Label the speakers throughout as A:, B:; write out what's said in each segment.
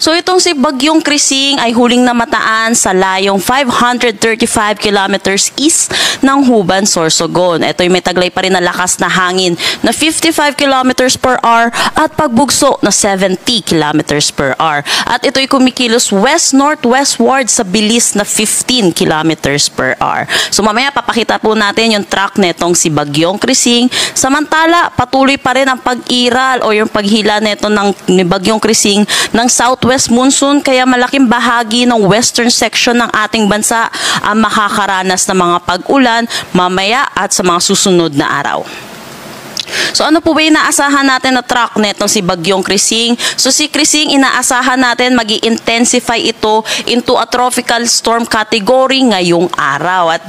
A: So itong si Bagyong Krising ay huling namataan sa layong 535 kilometers east ng Huban, Sorsogon. Ito ay may taglay pa rin na lakas na hangin na 55 kilometers per hour at pagbugso na 70 kilometers per hour. At ito ay kumikilos west-northwestward sa bilis na 15 kilometers per hour. So mamaya papakita po natin yung track netong si Bagyong Krising. Samantala, patuloy pa rin ang pag-iral o yung paghila neto ni Bagyong Krising ng southwest monsoon, kaya malaking bahagi ng western section ng ating bansa ang makakaranas ng mga pag-ulan mamaya at sa mga susunod na araw. So ano po ba inaasahan natin na track netong si Bagyong Krising? So si Krising, inaasahan natin magi-intensify ito into a tropical storm category ngayong araw. At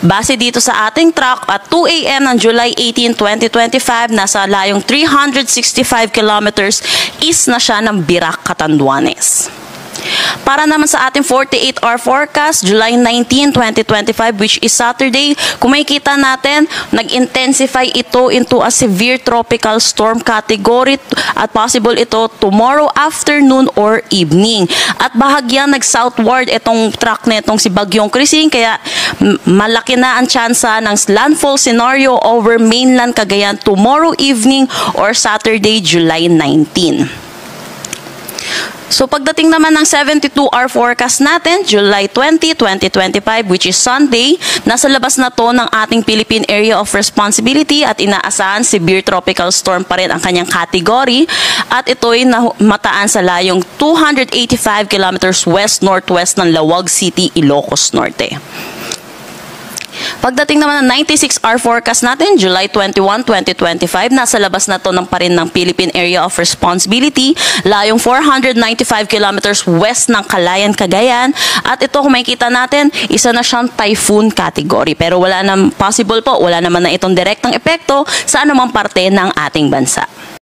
A: base dito sa ating track, at 2 a.m. ng July 18, 2025, nasa layong 365 kilometers east na siya ng Birac, Catanduanes. Para naman sa ating 48-hour forecast, July 19, 2025, which is Saturday, kung makikita natin, nag-intensify ito into a severe tropical storm category at possible ito tomorrow afternoon or evening. At bahagyang nag-southward itong track netong si Bagyong Krising, kaya malaki na ang tsansa ng landfall scenario over mainland Cagayan tomorrow evening or Saturday, July 19. So pagdating naman ng 72-hour forecast natin, July 20, 2025, which is Sunday, nasa labas na to ng ating Philippine Area of Responsibility at inaasahan severe tropical storm pa rin ang kanyang category at ito'y mataan sa layong 285 kilometers west-northwest ng Lawag City, Ilocos Norte. Pagdating naman ng 96-hour forecast natin, July 21, 2025, nasa labas na to ng pa rin ng Philippine Area of Responsibility, layong 495 kilometers west ng Calayan, Cagayan. At ito, kung makikita natin, isa na siyang typhoon category. Pero wala naman, possible po, wala naman na itong direktang epekto sa anumang parte ng ating bansa.